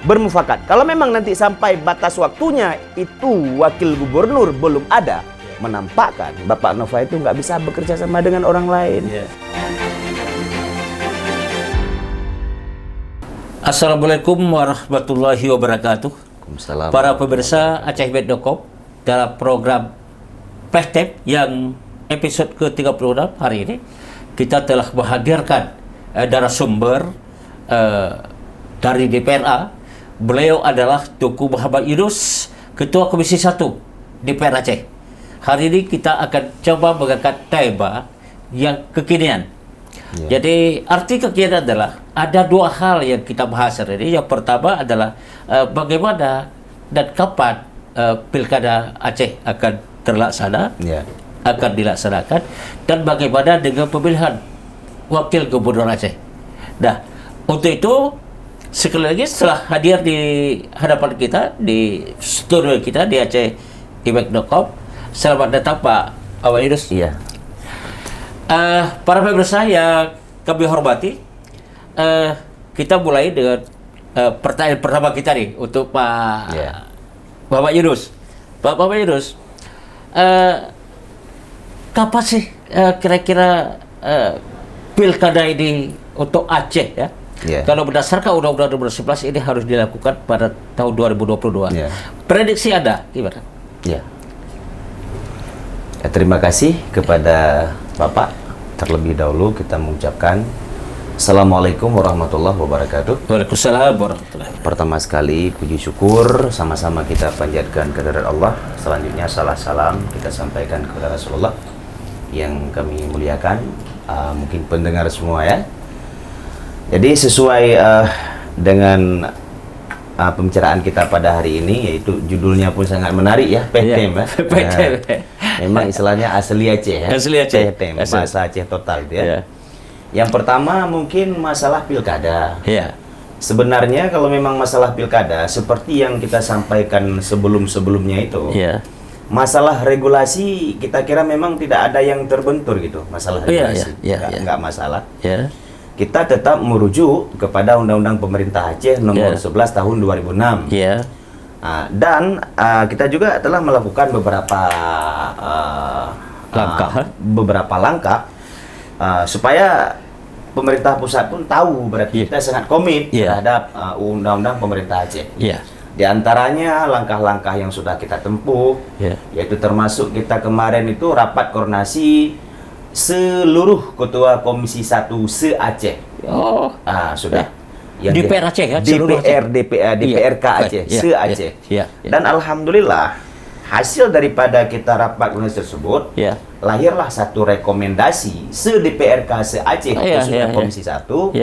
bermufakat. Kalau memang nanti sampai batas waktunya itu wakil gubernur belum ada, menampakkan Bapak Nova itu nggak bisa bekerja sama dengan orang lain. Assalamualaikum warahmatullahi wabarakatuh. Para pemirsa acehbet.com, dalam program Flashtape yang episode ke-36 hari ini kita telah menghadirkan narasumber dari DPRA. Beliau adalah Tuku Muhammad Yunus, Ketua Komisi 1 DPR Aceh. Hari ini kita akan coba mengangkat tema yang kekinian. Jadi arti kekinian adalah ada dua hal yang kita bahas hari ini. Yang pertama adalah bagaimana dan kapan Pilkada Aceh akan terlaksana, akan dilaksanakan, dan bagaimana dengan pemilihan Wakil Gubernur Aceh. Nah, untuk itu sekali lagi setelah hadir di hadapan kita di studio kita di acehbet.com, selamat datang Pak Muhammad Yunus. Iya. Para pemirsa yang kami hormati, kita mulai dengan pertanyaan pertama kita nih untuk Pak Muhammad Yunus. Pak Muhammad Yunus, kapan sih kira-kira pilkada ini untuk Aceh ya? Kalau berdasarkan Undang-Undang nomor 11 ini harus dilakukan pada tahun 2022. Prediksi Anda gimana? Terima kasih kepada Bapak. Terlebih dahulu kita mengucapkan Assalamualaikum warahmatullahi wabarakatuh. Waalaikumsalam warahmatullahi wabarakatuh. Pertama sekali puji syukur sama-sama kita panjatkan kehadirat Allah. Selanjutnya salam kita sampaikan kepada Rasulullah yang kami muliakan, mungkin pendengar semua ya. Jadi sesuai dengan pembicaraan kita pada hari ini, yaitu judulnya pun sangat menarik ya, PTM ya. Memang istilahnya asli Aceh ya. Asli Aceh. PTM, bahasa Aceh total itu ya. Yang pertama mungkin masalah pilkada. Sebenarnya kalau memang masalah pilkada seperti yang kita sampaikan sebelum-sebelumnya itu, masalah regulasi kita kira memang tidak ada yang terbentur gitu, masalah regulasi. Nggak masalah. Kita tetap merujuk kepada Undang-Undang Pemerintah Aceh nomor 11 tahun 2006. Dan kita juga telah melakukan beberapa langkah supaya pemerintah pusat pun tahu berarti kita sangat komit terhadap Undang-Undang Pemerintah Aceh. Di antaranya langkah-langkah yang sudah kita tempuh, yaitu termasuk kita kemarin itu rapat koordinasi seluruh ketua Komisi 1 se-Aceh. Sudah. Yang DPR Aceh kan? DPRK Aceh, se-Aceh. Dan alhamdulillah hasil daripada kita rapat koordinasi tersebut, lahirlah satu rekomendasi se-DPRK se-Aceh, khususnya Komisi 1,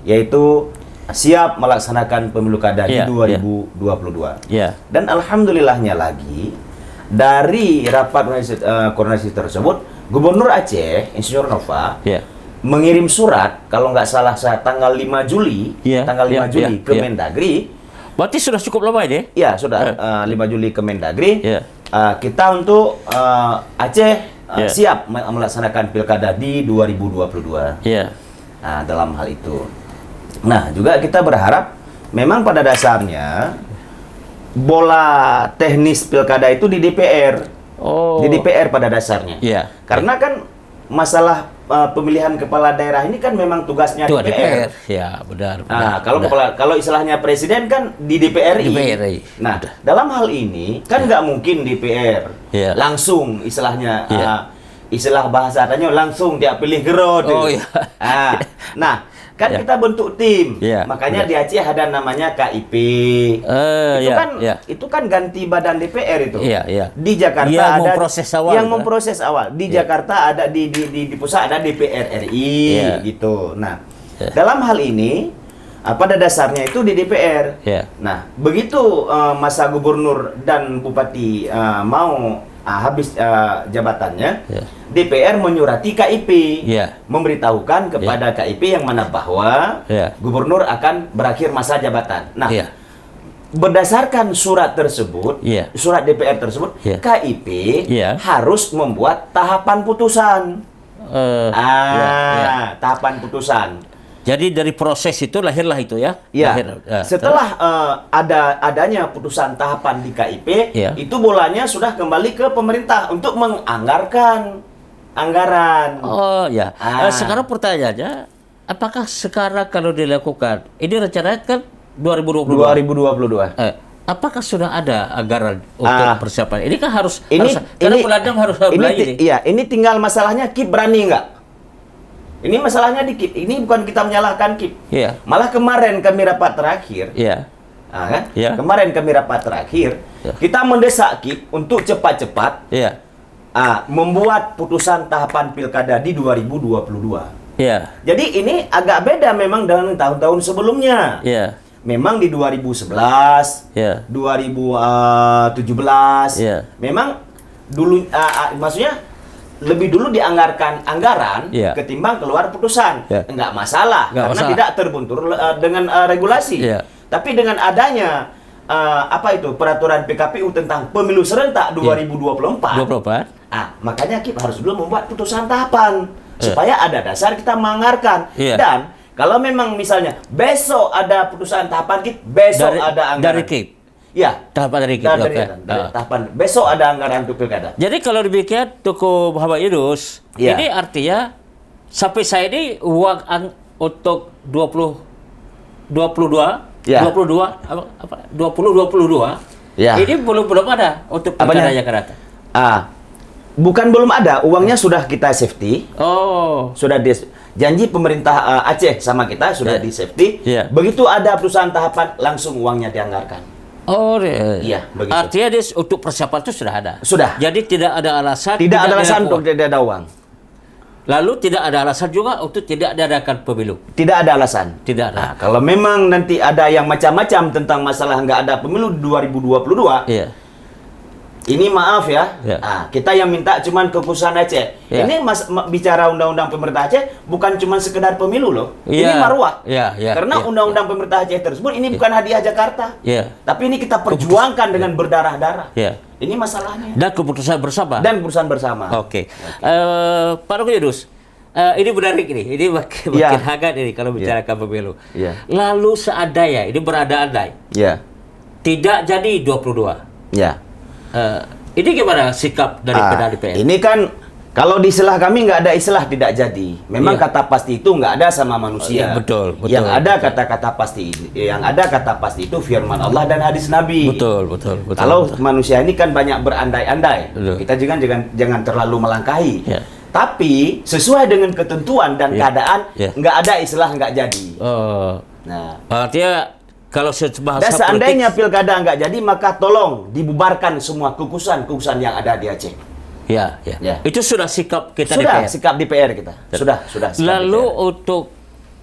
yaitu siap melaksanakan pemilu kada di 2022. Dan alhamdulillahnya lagi, dari rapat koordinasi tersebut, Gubernur Aceh, Insinyur Nova, mengirim surat, kalau nggak salah tanggal 5 Juli, ke Mendagri. Berarti sudah cukup lama ini? Ya, sudah 5 Juli ke Mendagri. Kita untuk Aceh siap melaksanakan pilkada di 2022. Dalam hal itu. Nah, juga kita berharap memang pada dasarnya bola teknis pilkada itu di DPR. Di DPR pada dasarnya. Karena kan masalah pemilihan kepala daerah ini kan memang tugasnya DPR. Benar. Kalau istilahnya presiden kan di DPRI. Nah, dalam hal ini kan nggak mungkin DPR langsung istilahnya istilah bahasa katanya langsung dia pilih gerod. Nah, kan kita bentuk tim, makanya di Aceh ada namanya KIP. Itu kan ganti badan DPR itu. Di Jakarta ada yang memproses awal. Di Jakarta ada di pusat ada DPR RI gitu. Nah, dalam hal ini pada dasarnya itu di DPR. Nah, begitu masa gubernur dan bupati mau habis jabatannya, DPR menyurati KIP, memberitahukan kepada KIP yang mana bahwa gubernur akan berakhir masa jabatan. Nah, berdasarkan surat tersebut, surat DPR tersebut, KIP harus membuat tahapan putusan. Tahapan putusan. Jadi dari proses itu lahirlah itu ya. Ya. Lahir, setelah adanya putusan tahapan di KIP, itu bolanya sudah kembali ke pemerintah untuk menganggarkan anggaran. Oh ya. Sekarang pertanyaannya, apakah sekarang kalau dilakukan, ini rencananya kan 2022. Apakah sudah ada anggaran untuk persiapan? Ini kan karena peladang harus ini. Iya, ini tinggal masalahnya KIP berani nggak? Ini masalahnya di KIP. Ini bukan kita menyalahkan KIP. Iya. Malah kemarin kami rapat terakhir. Iya. Kan? Kemarin kami rapat terakhir, kita mendesak KIP untuk cepat-cepat membuat putusan tahapan pilkada di 2022. Iya. Jadi ini agak beda memang dengan tahun-tahun sebelumnya. Iya. Memang di 2011, 2017, memang dulu, maksudnya lebih dulu dianggarkan anggaran ketimbang keluar putusan. Enggak masalah, karena tidak terbentur dengan regulasi. Tapi dengan adanya peraturan PKPU tentang pemilu serentak 2024, makanya KIP harus dulu membuat putusan tahapan supaya ada dasar kita menganggarkan. Dan kalau memang misalnya besok ada putusan tahapan KIP, besok ada anggaran dari KIP. Ya, tahapan dari KIP. Tahapan besok ada anggaran untuk pilkada. Jadi kalau demikian, Tuku Muhammad Yunus, ini artinya sampai saya ini uang untuk 2022, ini belum ada untuk pilkada Jakarta. Bukan belum ada, uangnya sudah kita safety. Sudah janji pemerintah Aceh sama kita sudah di safety. Begitu ada perusahaan tahapan, langsung uangnya dianggarkan. Iya, begitu. Artinya untuk persiapan itu sudah ada. Sudah. Jadi tidak ada alasan. Tidak ada alasan untuk tidak ada uang. Lalu tidak ada alasan juga untuk tidak diadakan pemilu. Tidak ada alasan. Tidak ada. Kalau memang nanti ada yang macam-macam tentang masalah nggak ada pemilu 2022. Ini maaf ya, kita yang minta cuman kekhususan Aceh. Ini bicara undang-undang pemerintah Aceh bukan cuman sekedar pemilu loh. Ini marwah. Karena undang-undang pemerintah Aceh tersebut ini bukan hadiah Jakarta. Tapi ini kita perjuangkan dengan berdarah-darah. Ini masalahnya. Dan keputusan bersama. Oke. Pak Yunus, ini menarik ini. Ini makin hangat ini kalau bicarakan pemilu. Lalu seandainya ini berandai-andai. Tidak jadi 22. Ini gimana sikap dari DPR? Ini kan kalau di istilah kami nggak ada istilah tidak jadi. Memang kata pasti itu nggak ada sama manusia. Betul. Yang ada kata-kata pasti. Yang ada kata pasti itu firman Allah dan hadis Nabi. Betul. Kalau manusia ini kan banyak berandai-andai. Kita jangan terlalu melangkahi. Tapi sesuai dengan ketentuan dan keadaan nggak ada istilah nggak jadi. Nah, artinya kalau bahasa dan seandainya pilkada nggak jadi, maka tolong dibubarkan semua kekuasaan yang ada di Aceh. Itu sudah sikap kita sudah, DPR. Sikap DPR kita. Sudah. Lalu DPR. Untuk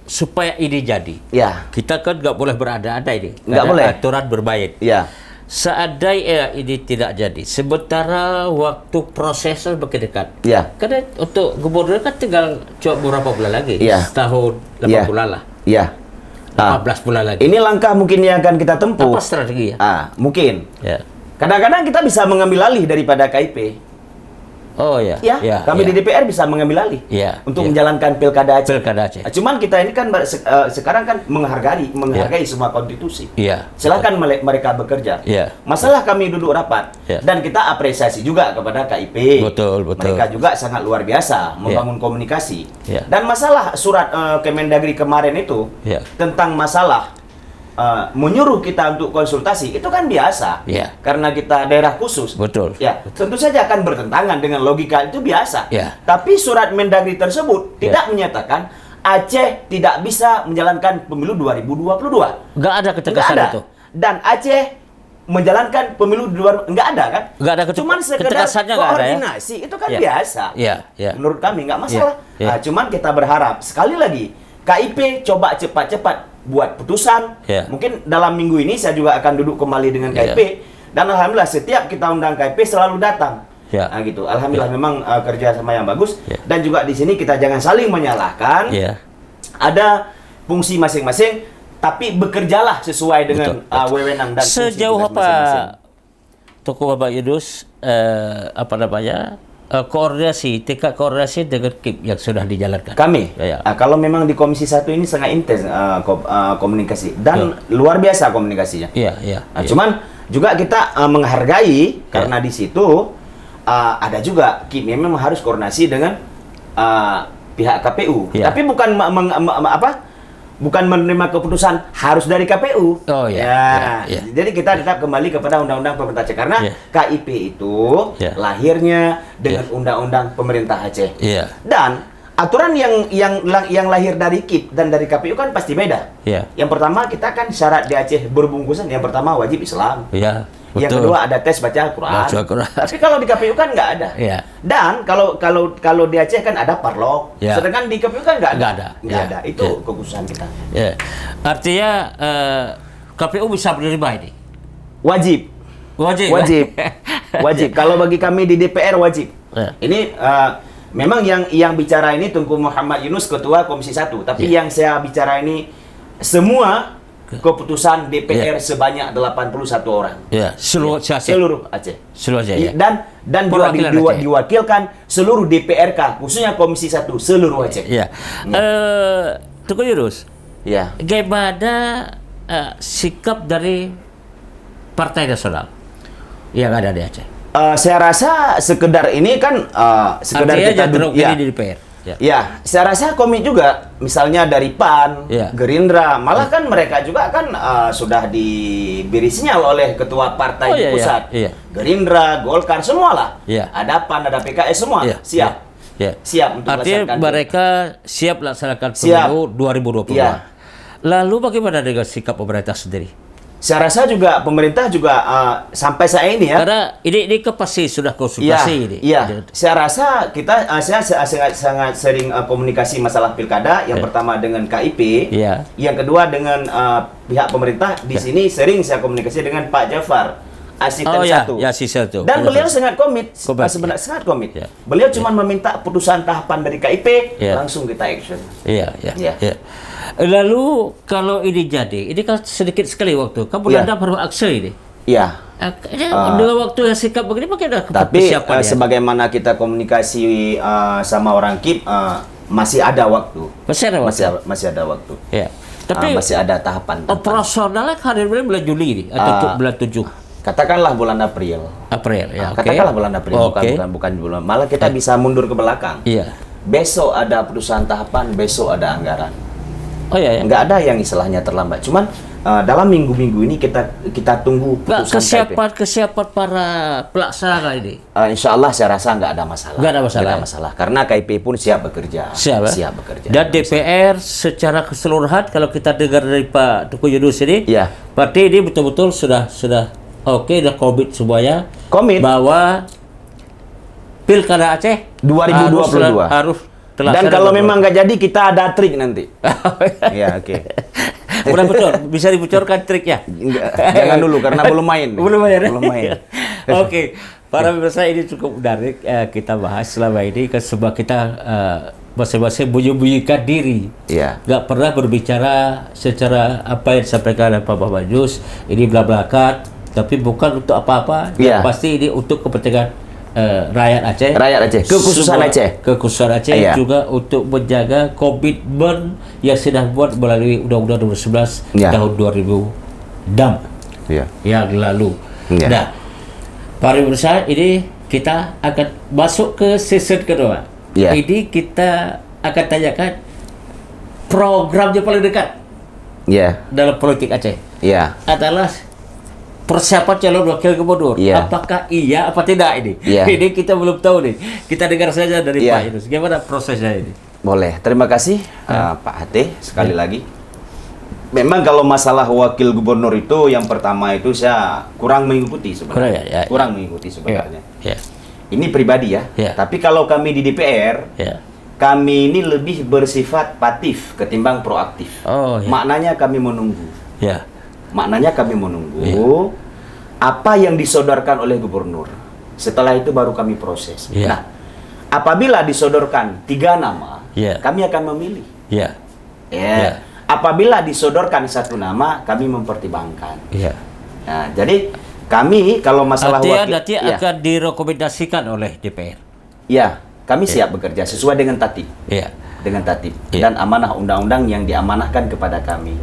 supaya ini jadi, kita kan nggak boleh berada-ada ini. Nggak boleh. Aturan bermain. Seandainya ini tidak jadi, sementara waktu prosesnya makin dekat. Karena untuk gubernur kan tinggal beberapa bulan lagi, setahun 8 bulan lah. 14 bulan lagi. Ini langkah mungkin yang akan kita tempuh. Apa strategi ya? Mungkin. Kadang-kadang kita bisa mengambil alih daripada KIP. Kami di DPR bisa mengambil alih untuk menjalankan pilkada Aceh. Cuman kita ini kan sekarang kan menghargai semua konstitusi. Silakan mereka bekerja. Masalah kami duduk rapat dan kita apresiasi juga kepada KIP. Betul. Mereka juga sangat luar biasa membangun komunikasi. Dan masalah surat Kemendagri kemarin itu tentang masalah menyuruh kita untuk konsultasi itu kan biasa, karena kita daerah khusus. Tentu saja akan bertentangan dengan logika itu biasa. Tapi surat Mendagri tersebut tidak menyatakan Aceh tidak bisa menjalankan pemilu 2022. Nggak ada ketegasan itu. Dan Aceh menjalankan pemilu nggak ada kan? Nggak ada cuman sekedar koordinasi itu kan biasa. Menurut kami nggak masalah. Cuman kita berharap sekali lagi KIP coba cepat-cepat buat putusan. Mungkin dalam minggu ini saya juga akan duduk kembali dengan KIP. Dan alhamdulillah setiap kita undang KIP selalu datang. Gitu. Alhamdulillah memang kerja sama yang bagus. Dan juga di sini kita jangan saling menyalahkan. Ada fungsi masing-masing, tapi bekerjalah sesuai dengan wewenang dan fungsi sejauh masing-masing. Tokoh Bapak Yunus tingkat koordinasi dengan KIP yang sudah dijalankan? Kami, kalau memang di Komisi 1 ini sangat intens komunikasi dan luar biasa komunikasinya. Cuman juga kita menghargai karena di situ ada juga KIP memang harus koordinasi dengan pihak KPU. Tapi bukan bukan menerima keputusan harus dari KPU. Jadi kita tetap kembali kepada Undang-Undang Pemerintah Aceh karena KIP itu lahirnya dengan Undang-Undang Pemerintah Aceh. Dan aturan yang lahir dari KIP dan dari KPU kan pasti beda. Yang pertama kita kan syarat di Aceh berbungkusan. Yang pertama wajib Islam. Yang kedua ada tes baca Al-Quran. Tapi kalau di KPU kan nggak ada. Dan kalau di Aceh kan ada parlok. Sedangkan di KPU kan nggak ada. Itu kekhususan kita. Artinya KPU bisa menerima ini. Wajib. Kalau bagi kami di DPR wajib. Ini memang yang bicara ini Tunku Muhammad Yunus, Ketua Komisi 1. Tapi yang saya bicara ini semua keputusan DPR sebanyak 81 orang. Seluruh Aceh. Dan diwakilkan seluruh DPRK, khususnya Komisi 1 seluruh Aceh. Tunku Yunus. Bagaimana sikap dari Partai Nasional yang ada di Aceh? Saya rasa sekedar ini kan sekedar kita di DPR. Saya rasa komit juga, misalnya dari PAN, Gerindra, malah kan mereka juga kan sudah diberi sinyal oleh ketua partai di pusat. Gerindra, Golkar, semualah. Ada PAN, ada PKS, semua siap. Siap untuk artinya mereka siap laksanakan pemilu 2022. Lalu bagaimana dengan sikap pemerintah sendiri? Saya rasa juga pemerintah juga sampai saat ini karena ini pasti sudah konsultasi ini. Saya rasa kita saya sangat sering komunikasi masalah pilkada. Yang pertama dengan KIP, yang kedua dengan pihak pemerintah. Di sini sering saya komunikasi dengan Pak Jafar Asisten 1. Dan beliau sangat komit, sebenarnya sangat komit. Beliau cuma meminta putusan tahapan dari KIP, langsung kita action. Lalu kalau ini jadi, ini kan sedikit sekali waktu. Kamu Anda baru akse ini. Dengan waktu yang sikap begini, bagaimana? Tapi sebagaimana kita komunikasi sama orang KIP, masih ada waktu. Masih ada waktu. Tapi masih ada tahapan. Operasionalnya hadir bulan Juli ini atau bulan 7. Katakanlah bulan April. Katakanlah bulan April, bukan bulan. Malah kita bisa mundur ke belakang. Besok ada putusan tahapan, besok ada anggaran. Nggak ada yang istilahnya terlambat. Cuman dalam minggu-minggu ini kita tunggu putusan kesiapan para pelaksana ini. Insya Allah saya rasa nggak ada masalah. Nggak ada masalah. Karena KIP pun siap bekerja. Siap bekerja. Dan DPR secara keseluruhan kalau kita dengar dari Pak Tunku Yunus ini, berarti ini betul-betul sudah udah komit semuanya. Bahwa Pilkada Aceh 2022 harus dan kalau memang nggak jadi kita ada trik nanti. Udah betul, bisa dibocorkan triknya? Jangan dulu karena belum main. Belum main. Para pemirsa, ini cukup menarik kita bahas selama ini sebab kita masing-masing bunyi-bunyikan diri. Nggak pernah berbicara secara apa yang disampaikan oleh Pak Yunus ini belak-belakan, tapi bukan untuk apa-apa. Pasti ini untuk kepentingan rakyat Aceh, kekhususan Aceh juga untuk menjaga komitmen yang sudah buat melalui Undang-Undang Nomor 11 tahun 2006 yang lalu. Nah, para pemirsa, ini kita akan masuk ke season kedua. Ini kita akan tanyakan programnya paling dekat dalam politik Aceh adalah persiapan calon wakil gubernur. Apakah iya apa tidak ini? Ini kita belum tahu nih. Kita dengar saja dari Pak Yunus. Gimana prosesnya ini? Boleh. Terima kasih Pak Hate sekali lagi. Memang kalau masalah wakil gubernur itu yang pertama itu saya kurang mengikuti sebenarnya. Kurang mengikuti sebenarnya. Ini pribadi ya. Tapi kalau kami di DPR, kami ini lebih bersifat pasif ketimbang proaktif. Maknanya kami menunggu. Maknanya kami menunggu apa yang disodorkan oleh gubernur. Setelah itu baru kami proses. Nah, apabila disodorkan 3 nama, kami akan memilih. Apabila disodorkan 1 nama, kami mempertimbangkan. Nah, jadi kami kalau masalah nanti akan direkomendasikan oleh DPR. Ya, kami siap bekerja sesuai dengan tatib. Ya. Dengan tatib dan amanah undang-undang yang diamanahkan kepada kami.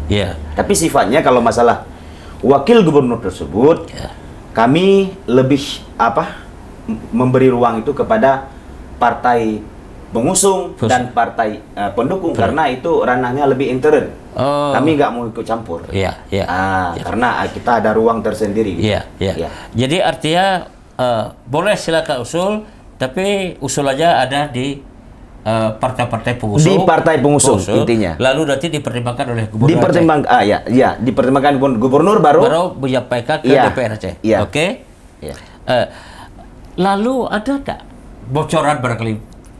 Tapi sifatnya kalau masalah wakil gubernur tersebut, kami lebih memberi ruang itu kepada partai pengusung dan partai pendukung karena itu ranahnya lebih intern. Kami nggak mau ikut campur. Karena kita ada ruang tersendiri. Jadi artinya boleh silakan usul, tapi usul aja ada di partai-partai pengusung. Di partai pengusung intinya. Lalu nanti dipertimbangkan oleh gubernur. Dipertimbangkan gubernur baru menyampaikan ke DPR Aceh. Oke. Lalu ada tak bocoran barangkali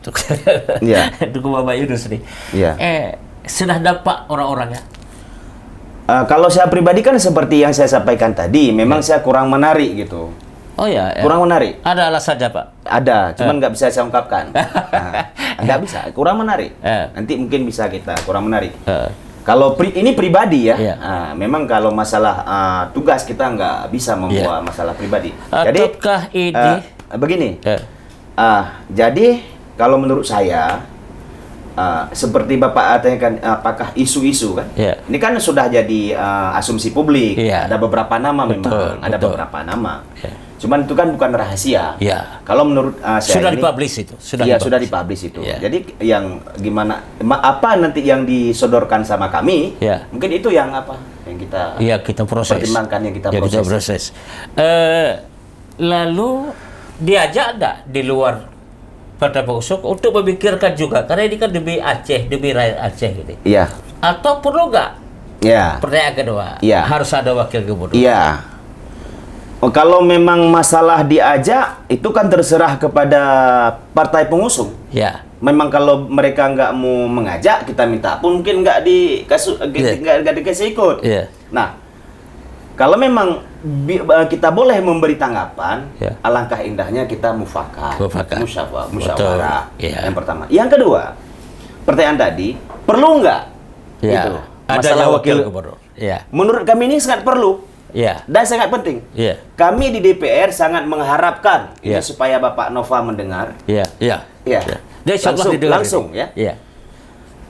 untuk Bapak Yunus nih? Sudah dapat orang-orangnya? Kalau saya pribadi kan seperti yang saya sampaikan tadi, memang saya kurang menarik gitu. Kurang menarik. Ada alasannya, Pak? Ada, cuman nggak bisa saya ungkapkan. Nggak bisa, kurang menarik. Nanti mungkin bisa kita kurang menarik. Kalau ini pribadi ya, memang kalau masalah tugas kita nggak bisa membawa masalah pribadi. Jadi, begini. Jadi kalau menurut saya, seperti Bapak tanyakan, apakah isu-isu kan? Ini kan sudah jadi asumsi publik. Ada beberapa nama memang, ada beberapa nama. Cuman itu kan bukan rahasia. Kalau menurut saya sudah dipublish itu. Sudah dipublish itu. Jadi yang gimana, apa nanti yang disodorkan sama kami, mungkin itu yang kita proses. Pertimbangkan yang kita proses. Lalu diajak enggak di luar partai pengusung untuk memikirkan juga, karena ini kan demi Aceh, demi rakyat Aceh gitu. Atau perlu enggak? Pertanyaan kedua. Harus ada wakil gubernur. Kalau memang masalah diajak, itu kan terserah kepada partai pengusung. Memang kalau mereka nggak mau mengajak, kita minta pun mungkin nggak dikasih ikut. Nah, kalau memang kita boleh memberi tanggapan, alangkah indahnya kita musyawarah. Yang pertama. Yang kedua, pertanyaan tadi, perlu nggak? Itu masalah wakil gubernur. Menurut kami ini sangat perlu. Dan sangat penting. Kami di DPR sangat mengharapkan ini supaya Bapak Nova mendengar. Langsung.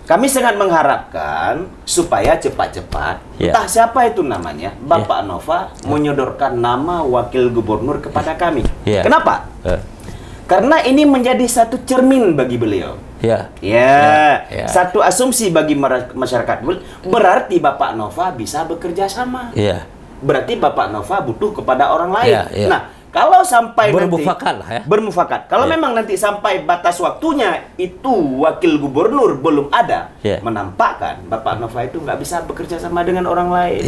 Kami sangat mengharapkan supaya cepat-cepat, entah siapa itu namanya, Bapak Nova menyodorkan nama wakil gubernur kepada kami. Kenapa? Karena ini menjadi satu cermin bagi beliau. Satu asumsi bagi masyarakat. Berarti Bapak Nova bisa bekerja sama. Berarti Bapak Nova butuh kepada orang lain. Nah, kalau sampai bermufakat. Kalau memang nanti sampai batas waktunya itu wakil gubernur belum ada, menampakkan Bapak Nova itu nggak bisa bekerja sama dengan orang lain.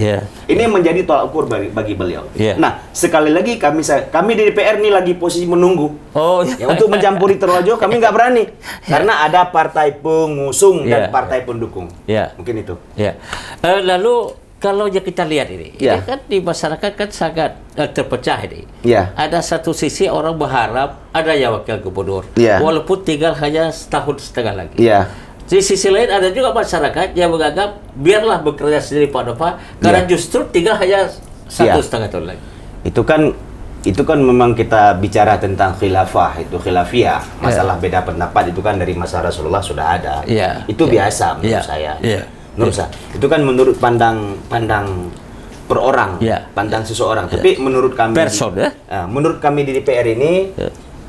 Ini menjadi tolak ukur bagi beliau. Nah, sekali lagi kami di DPR ini lagi posisi menunggu. Untuk mencampuri terlalu jauh kami nggak berani karena ada partai pengusung dan partai pendukung. Mungkin itu. Lalu kalau kita lihat ini kan di masyarakat kan sangat terpecah ini. Ada satu sisi orang berharap ada wakil gubernur, walaupun tinggal hanya setahun setengah lagi. Di sisi lain ada juga masyarakat yang menganggap biarlah bekerja sendiri Pak Nova, karena justru tinggal hanya 1,5 tahun lagi. Itu kan memang kita bicara tentang khilafah, itu khilafiyah, masalah beda pendapat itu kan dari masa Rasulullah sudah ada. Itu biasa menurut saya. Menurut saya itu kan menurut pandang per orang, pandang seseorang. Tapi menurut kami menurut kami di DPR ini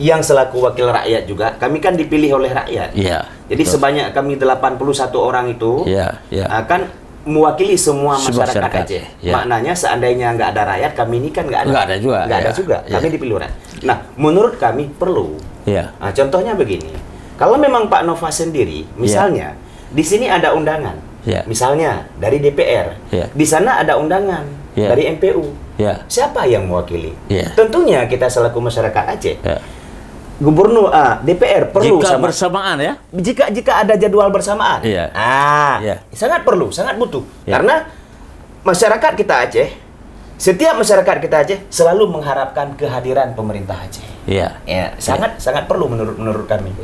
yang selaku wakil rakyat juga, kami kan dipilih oleh rakyat. Jadi sebanyak kami 81 orang itu akan mewakili semua masyarakat Aceh. Maknanya seandainya nggak ada rakyat, kami ini kan nggak ada juga. Kami dipilih rakyat. Nah, menurut kami perlu. Nah, contohnya begini. Kalau memang Pak Nova sendiri, misalnya di sini ada undangan. Misalnya dari DPR, di sana ada undangan dari MPU. Siapa yang mewakili? Tentunya kita selaku masyarakat Aceh, gubernur, DPR perlu jika bersamaan Jika ada jadwal bersamaan, sangat perlu, sangat butuh. Karena masyarakat kita Aceh, setiap masyarakat kita Aceh selalu mengharapkan kehadiran pemerintah Aceh. Sangat perlu menurut kami.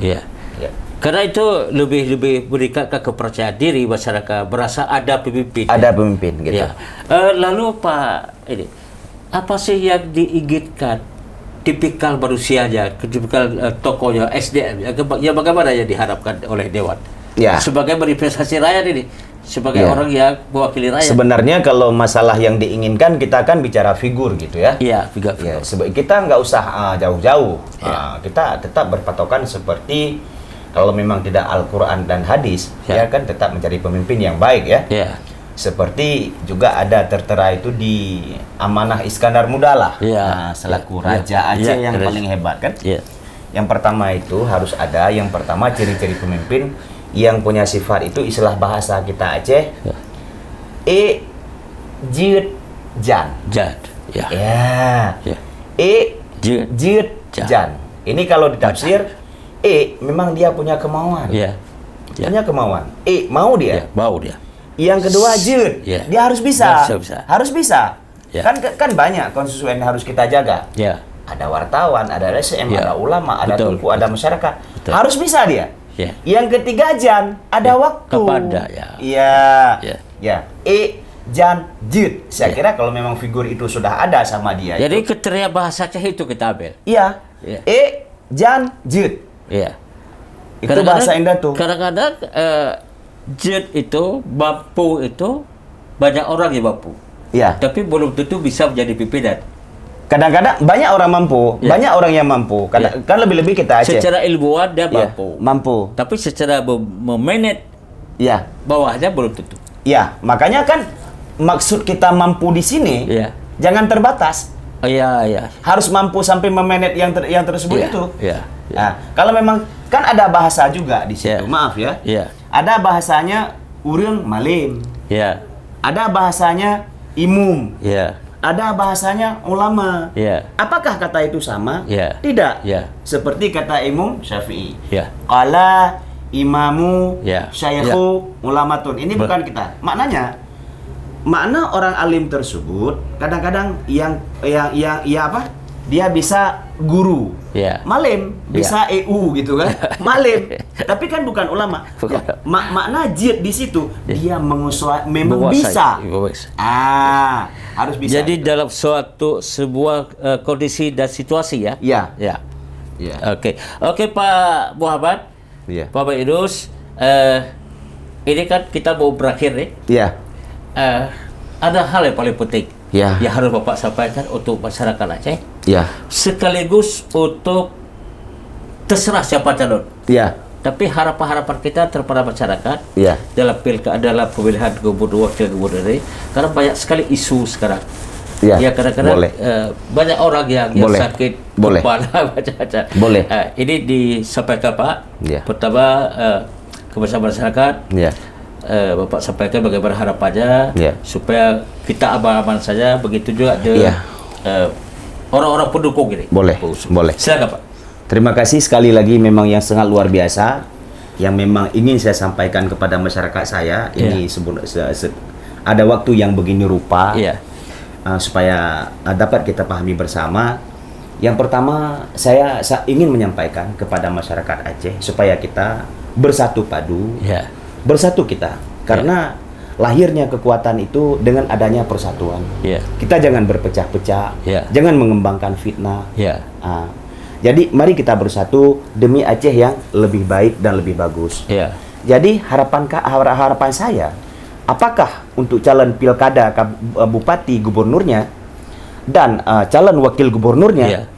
Karena itu lebih meningkatkan kepercayaan diri masyarakat, berasa ada pemimpin. Ada pemimpin gitu. Lalu Pak, apa sih yang diinginkan tipikal manusianya, tipikal tokohnya, SDM, ya bagaimana yang diharapkan oleh Dewan? Ya. Sebagai manifestasi rakyat ini, sebagai orang yang mewakili rakyat. Sebenarnya kalau masalah yang diinginkan, kita akan bicara figur gitu ya. Iya, figur. Ya, kita nggak usah jauh-jauh. Kita tetap berpatokan seperti kalau memang tidak Al-Quran dan hadis, ya kan tetap mencari pemimpin yang baik ya. Ya. Seperti juga ada tertera itu di Amanah Iskandar Muda lah, selaku Raja Aceh yang paling hebat kan. Yang pertama itu harus ada, yang pertama ciri-ciri pemimpin yang punya sifat itu, istilah bahasa kita Aceh, jid jan. Jid jan. Ini kalau ditafsir, memang dia punya kemauan. Punya kemauan. Mau dia. Mau dia. Yang kedua jid, dia harus bisa. Harus bisa. Kan banyak konstituen yang harus kita jaga. Ada wartawan, ada LSM, ada ulama, ada tuku, ada masyarakat. Harus bisa dia. Yang ketiga jan, ada waktu. Kepada jan jid. Saya kira kalau memang figur itu sudah ada sama dia. Jadi kriteria bahasa Aceh itu kita ambil. Jan jid. Itu bahasa Indah tuh. Kadang-kadang jid itu, mampu itu, banyak orang yang mampu. Tapi belum tentu bisa menjadi pimpinan. Kadang-kadang banyak orang mampu, banyak orang yang mampu. Kan lebih-lebih kita Aceh. Secara ilmuwan dia mampu. Tapi secara memanage bawahnya belum tentu. Makanya kan maksud kita mampu di sini jangan terbatas. Harus mampu sampai memanage yang tersebut itu. Nah, kalau memang kan ada bahasa juga di situ. Maaf ya. Ada bahasanya urang malim. Ada bahasanya imum. Ada bahasanya ulama. Apakah kata itu sama? Tidak. Seperti kata Imam Syafi'i. Qala imamu syaihu ulamatun. Ini bukan kita. Makna orang alim tersebut kadang-kadang dia bisa guru. Malim bisa EU gitu kan. Malim. Tapi kan bukan ulama. Makna jid di situ dia memang bisa. Harus bisa. Jadi dalam sebuah kondisi dan situasi ya. Oke Pak Muhammad. Pak Idrus, ini kan kita mau berakhir nih. Ada hal yang paling penting yang harus Bapak sampaikan untuk masyarakat Aceh. Sekaligus untuk terserah siapa calon. Tapi harapan-harapan kita terhadap masyarakat dalam pemilihan gubernur wakil gubernur ini, karena banyak sekali isu sekarang. Kadang-kadang banyak orang yang sakit kepala macam-macam. Ini disampaikan Pak. Pertama kepada masyarakat. Bapak sampaikan bagaimana harapannya supaya kita aman-aman saja. Begitu juga orang-orang pendukung ini. Boleh. Silakan Pak. Terima kasih sekali lagi, memang yang sangat luar biasa yang memang ingin saya sampaikan kepada masyarakat saya. Ini ada waktu yang begini rupa supaya dapat kita pahami bersama. Yang pertama, saya ingin menyampaikan kepada masyarakat Aceh supaya kita bersatu padu, bersatu kita, karena lahirnya kekuatan itu dengan adanya persatuan. Kita jangan berpecah-pecah, jangan mengembangkan fitnah. Jadi mari kita bersatu demi Aceh yang lebih baik dan lebih bagus. Jadi harapan saya, apakah untuk calon pilkada bupati gubernurnya dan calon wakil gubernurnya,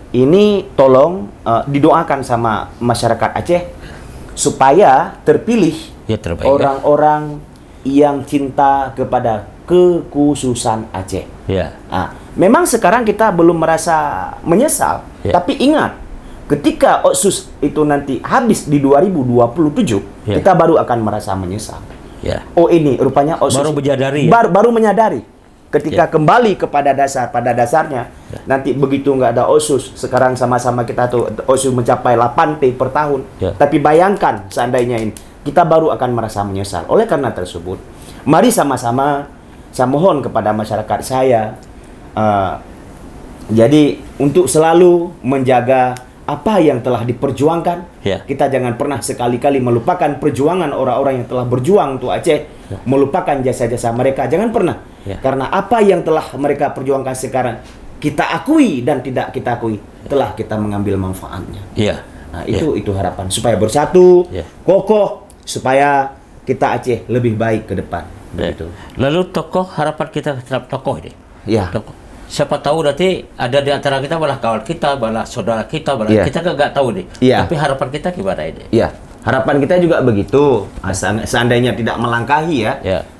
ini tolong didoakan sama masyarakat Aceh supaya terpilih orang-orang yang cinta kepada kekhususan Aceh. Memang sekarang kita belum merasa menyesal, tapi ingat, ketika Otsus itu nanti habis di 2027, kita baru akan merasa menyesal. Oh ini rupanya Otsus baru menyadari. Ketika kembali kepada pada dasarnya, nanti begitu nggak ada Otsus, sekarang sama-sama kita tuh Otsus mencapai 8 T per tahun. Tapi bayangkan seandainya ini, kita baru akan merasa menyesal. Oleh karena tersebut, mari sama-sama saya mohon kepada masyarakat saya, jadi untuk selalu menjaga apa yang telah diperjuangkan. Kita jangan pernah sekali-kali melupakan perjuangan orang-orang yang telah berjuang untuk Aceh, melupakan jasa-jasa mereka. Jangan pernah, karena apa yang telah mereka perjuangkan sekarang kita akui dan tidak kita akui, telah kita mengambil manfaatnya. Iya. Nah, itu harapan supaya bersatu, kokoh, supaya kita Aceh lebih baik ke depan. Begitu. Lalu tokoh, harapan kita terhadap tokoh ini. Iya. Tokoh. Siapa tahu nanti ada di antara kita malah kawan kita, malah saudara kita, malah kita nggak tahu nih. Iya. Tapi harapan kita gimana ini? Iya. Harapan kita juga begitu. Seandainya tidak melangkahi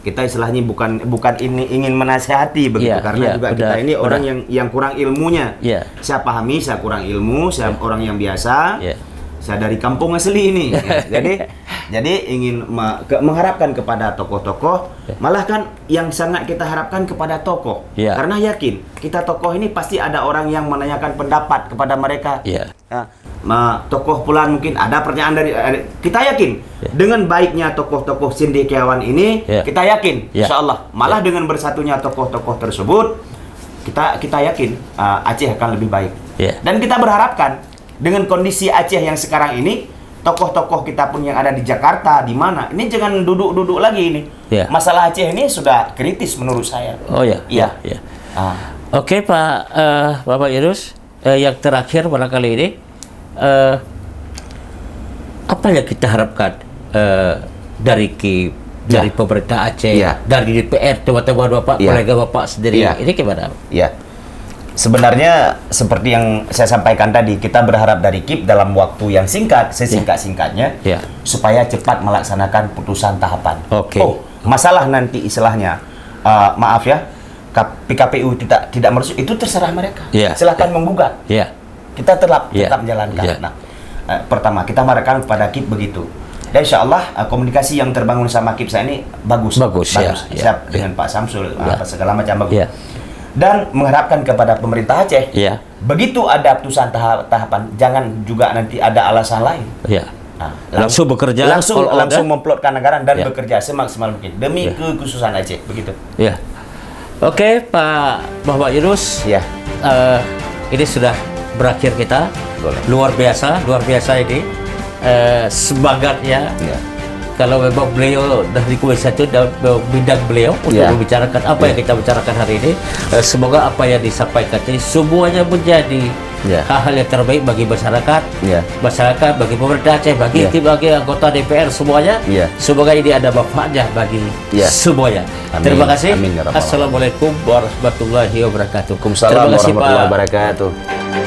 kita istilahnya bukan ini ingin menasehati begitu, karena juga kita ini orang yang kurang ilmunya. Saya pahami, saya kurang ilmu, saya orang yang biasa. Saya dari kampung asli ini. Jadi ingin mengharapkan kepada tokoh-tokoh, malah kan yang sangat kita harapkan kepada tokoh. Karena yakin kita tokoh ini pasti ada orang yang menanyakan pendapat kepada mereka. Tokoh pula mungkin ada pertanyaan dari kita yakin dengan baiknya tokoh-tokoh cendekiawan ini, kita yakin insya Allah malah dengan bersatunya tokoh-tokoh tersebut kita yakin Aceh akan lebih baik. Dan kita berharapkan dengan kondisi Aceh yang sekarang ini, tokoh-tokoh kita pun yang ada di Jakarta, di mana ini jangan duduk-duduk lagi ini. Masalah Aceh ini sudah kritis menurut saya. Oke Pak Bapak Idrus, yang terakhir barangkali ini, apa yang kita harapkan dari dari pemerintah Aceh, dari DPR, teman-teman Bapak, kolega Bapak sendiri, ini gimana? Sebenarnya seperti yang saya sampaikan tadi, kita berharap dari KIP dalam waktu yang singkat, sesingkat-singkatnya, supaya cepat melaksanakan putusan tahapan. Masalah nanti istilahnya, maaf ya, PKPU tidak merestui, itu terserah mereka. Silahkan menggugat. Kita tetap menjalankan. Nah, pertama kita mengharapkan kepada KIP begitu. Dan insya Allah komunikasi yang terbangun sama KIP saya ini bagus. Siap dengan Pak Samsul, segala macam bagus. Dan mengharapkan kepada pemerintah Aceh, begitu ada putusan tahapan, jangan juga nanti ada alasan lain. Langsung bekerja, langsung memplotkan anggaran dan bekerja semaksimal mungkin demi kekhususan Aceh, begitu. Oke, Pak Bapak Idrus, ini sudah berakhir kita. Luar biasa ini semangatnya. Kalau memang beliau dari Komisi 1 dan bidang beliau untuk membicarakan apa yang kita bicarakan hari ini, semoga apa yang disampaikan ini semuanya menjadi hal-hal yang terbaik bagi masyarakat, bagi pemerintah Aceh, bagi anggota DPR semuanya. Semoga ini ada manfaatnya bagi semuanya. Terima kasih. Assalamualaikum warahmatullahi wabarakatuh. Terima kasih Pak.